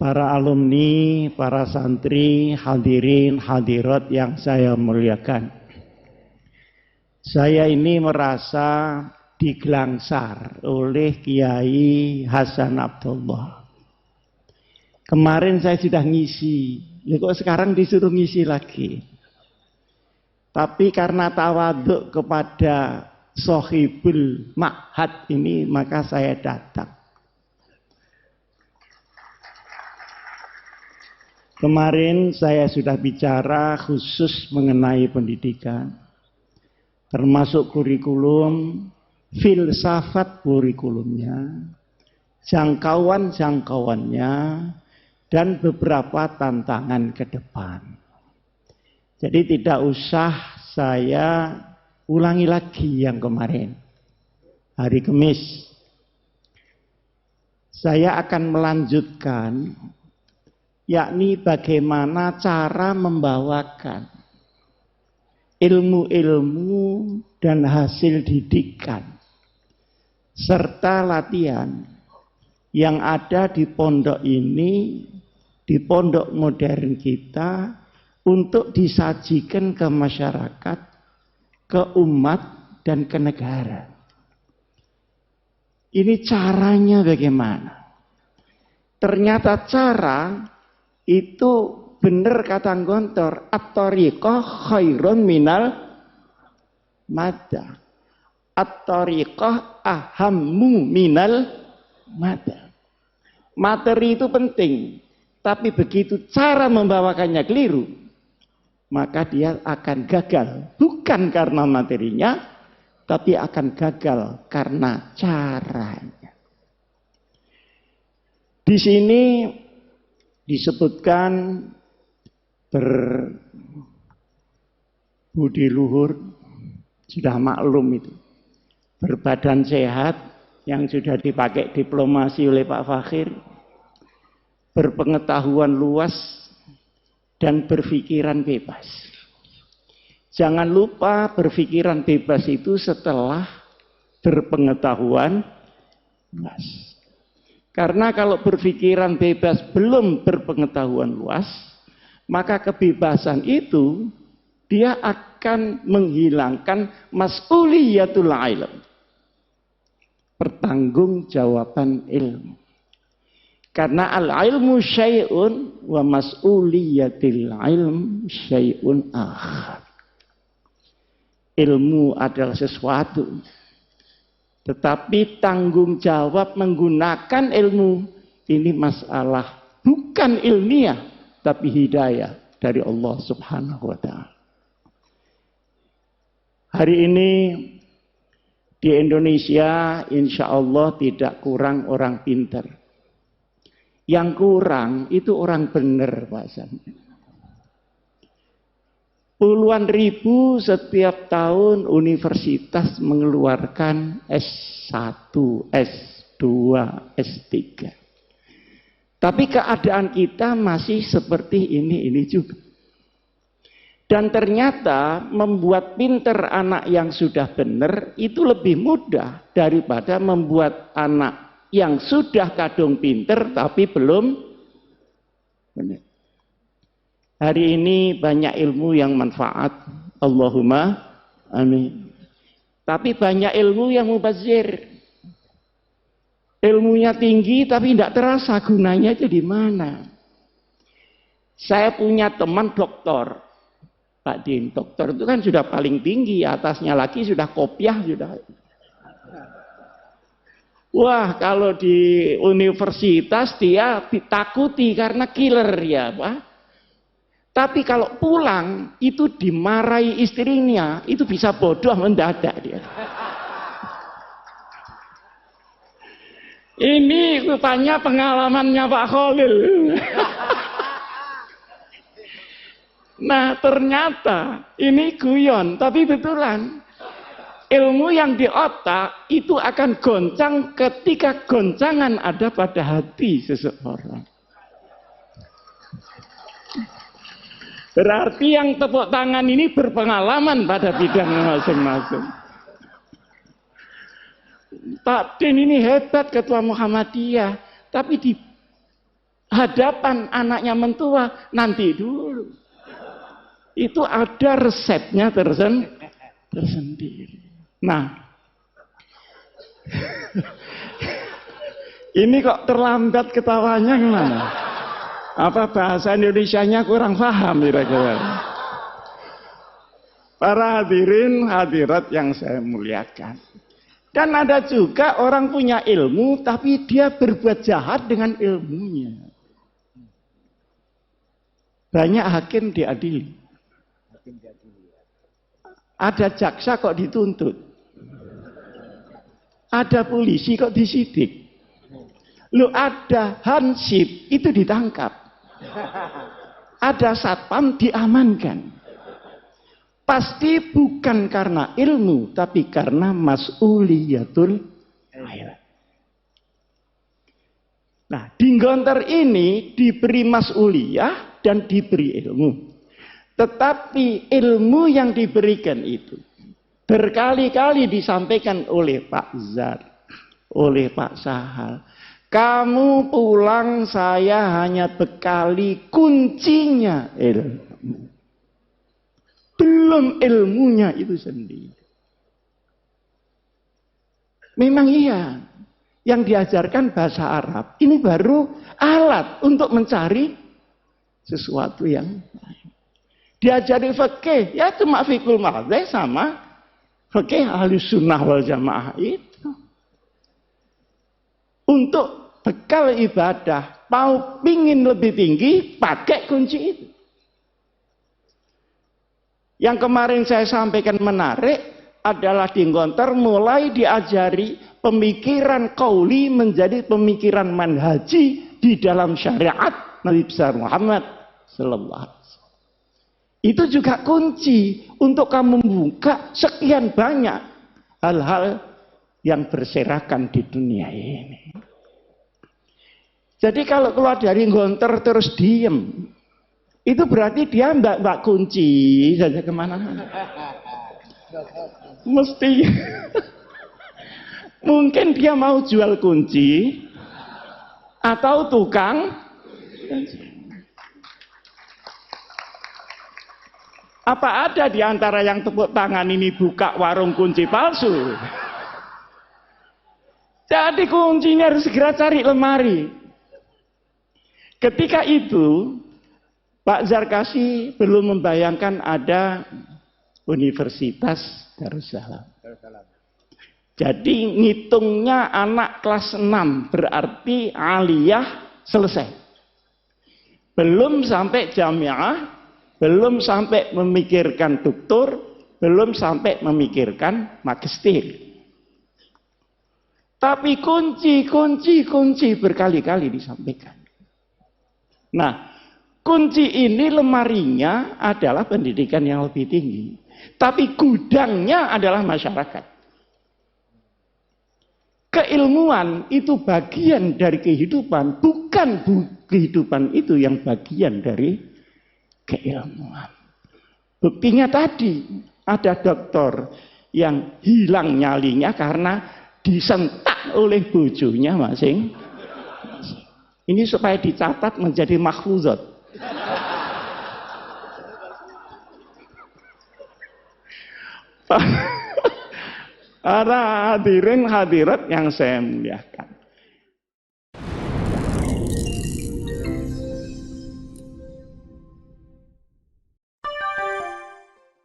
para alumni, para santri, hadirin, hadirat yang saya muliakan. Saya ini merasa digelangsar oleh Kiai Hasan Abdullah. Kemarin saya sudah ngisi, kok sekarang disuruh ngisi lagi. Tapi karena tawaduk kepada Sohibul Ma'had ini, maka saya datang. Kemarin saya sudah bicara khusus mengenai pendidikan, termasuk kurikulum, filsafat kurikulumnya, jangkauan-jangkauannya, dan beberapa tantangan ke depan. Jadi tidak usah saya ulangi lagi yang kemarin. Hari Kamis, saya akan melanjutkan, yakni bagaimana cara membawakan ilmu-ilmu dan hasil didikan serta latihan yang ada di pondok ini, di pondok modern kita, untuk disajikan ke masyarakat, ke umat, dan ke negara. Ini caranya bagaimana? Ternyata cara itu benar kata Gontor, at-tariqah khairun minal mada. At-tariqah ahammu minal mada. Materi itu penting, tapi begitu cara membawakannya keliru, maka dia akan gagal. Bukan karena materinya, tapi akan gagal karena caranya. Di sini disebutkan berbudi luhur, sudah maklum itu. Berbadan sehat, yang sudah dipakai diplomasi oleh Pak Fakhir. Berpengetahuan luas, dan berpikiran bebas. Jangan lupa berpikiran bebas itu setelah berpengetahuan luas. Karena kalau berpikiran bebas belum berpengetahuan luas, maka kebebasan itu dia akan menghilangkan mas'uliyatul ilm, pertanggungjawaban ilmu. Karena al-ilmu syai'un wa mas'uliyatil ilm syai'un akhar. Ilmu adalah sesuatu, tetapi tanggung jawab menggunakan ilmu ini masalah bukan ilmiah, tapi hidayah dari Allah Subhanahu wa Ta'ala. Hari ini di Indonesia insya Allah tidak kurang orang pintar. Yang kurang itu orang benar, Pak Hasan. Puluhan ribu setiap tahun universitas mengeluarkan S1, S2, S3. Tapi keadaan kita masih seperti ini juga. Dan ternyata membuat pinter anak yang sudah benar itu lebih mudah daripada membuat anak yang sudah kadung pinter tapi belum benar. Hari ini banyak ilmu yang manfaat, Allahumma amin. Tapi banyak ilmu yang mubazir. Ilmunya tinggi tapi tidak terasa gunanya itu di mana. Saya punya teman doktor, Pak Din. Dokter itu kan sudah paling tinggi, atasnya lagi sudah kopiah sudah. Wah, kalau di universitas dia ditakuti karena killer ya, Pak. Tapi kalau pulang itu dimarahi istrinya, itu bisa bodoh mendadak dia. Ini rupanya pengalamannya Pak Khalil. Nah, ternyata ini guyon, tapi betulan. Ilmu yang di otak itu akan goncang ketika goncangan ada pada hati seseorang. Berarti yang tepuk tangan ini berpengalaman pada bidang masing-masing. Pak Din ini hebat ketua Muhammadiyah, tapi di hadapan anaknya mentua, nanti dulu. Itu ada resepnya tersendiri. Nah, ini kok terlambat ketawanya gimana? Apa bahasa Indonesianya kurang paham kira-kira? Para hadirin hadirat yang saya muliakan. Dan ada juga orang punya ilmu tapi dia berbuat jahat dengan ilmunya. Banyak hakim diadili. Ada jaksa kok dituntut. Ada polisi kok disidik. Lu ada hansip itu ditangkap. Ada satpam diamankan. Pasti bukan karena ilmu, tapi karena mas'uliyatul ilm. Nah, Dinggonter ini diberi mas'uliyah dan diberi ilmu. Tetapi ilmu yang diberikan itu berkali-kali disampaikan oleh Pak Zar, oleh Pak Sahal. Kamu pulang saya hanya bekali kuncinya ilmu. Belum ilmunya itu sendiri. Memang iya, yang diajarkan bahasa Arab ini baru alat untuk mencari sesuatu yang lain. Diajari fikih, ya cuma fikul madheh sama fikih ahlus sunnah wal jamaah itu. Untuk bekal ibadah, mau pingin lebih tinggi, pakai kunci itu. Yang kemarin saya sampaikan menarik adalah Dinggonter mulai diajari pemikiran qauli menjadi pemikiran manhaji di dalam syariat Nabi besar Muhammad sallallahu alaihi wasallam. Itu juga kunci untuk kamu membuka sekian banyak hal-hal yang berserakan di dunia ini. Jadi kalau keluar dari Gonter terus diem, itu berarti dia mbak kunci saja kemana-mana. Mesti. Mungkin dia mau jual kunci atau tukang. Apa ada di antara yang tepuk tangan ini buka warung kunci palsu? Jadi kuncinya harus segera cari lemari. Ketika itu Pak Zarkasi belum membayangkan ada Universitas Darussalam. Jadi ngitungnya anak kelas 6 berarti aliyah selesai. Belum sampai jamiah, belum sampai memikirkan doktor, belum sampai memikirkan magister. Tapi kunci berkali-kali disampaikan. Nah, kunci ini lemarinya adalah pendidikan yang lebih tinggi. Tapi gudangnya adalah masyarakat. Keilmuan itu bagian dari kehidupan, bukan kehidupan itu yang bagian dari keilmuan. Buktinya tadi, ada dokter yang hilang nyalinya karena disentak oleh bojonya masing. Ini supaya dicatat menjadi mahfuzat. Para hadirin hadirat yang saya muliakan.